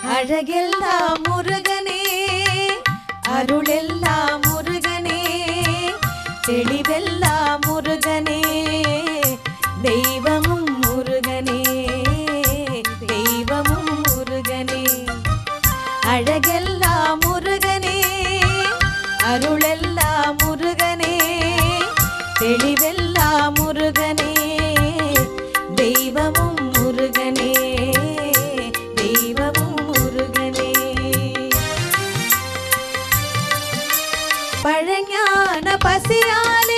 அழகெல்லாம் முருகனே, அருளெல்லாம் முருகனே, தெளிவெல்லாம் முருகனே, தெய்வமும் முருகனே, தெய்வமும் முருகனே. அழகெல்லாம் முருகனே, அருளெல்லாம் முருகனே, தெளிவெல்லாம் முருகனே, தெய்வமும் முருகனே, தெய்வமும் முருகனே. பழஞான பசியால்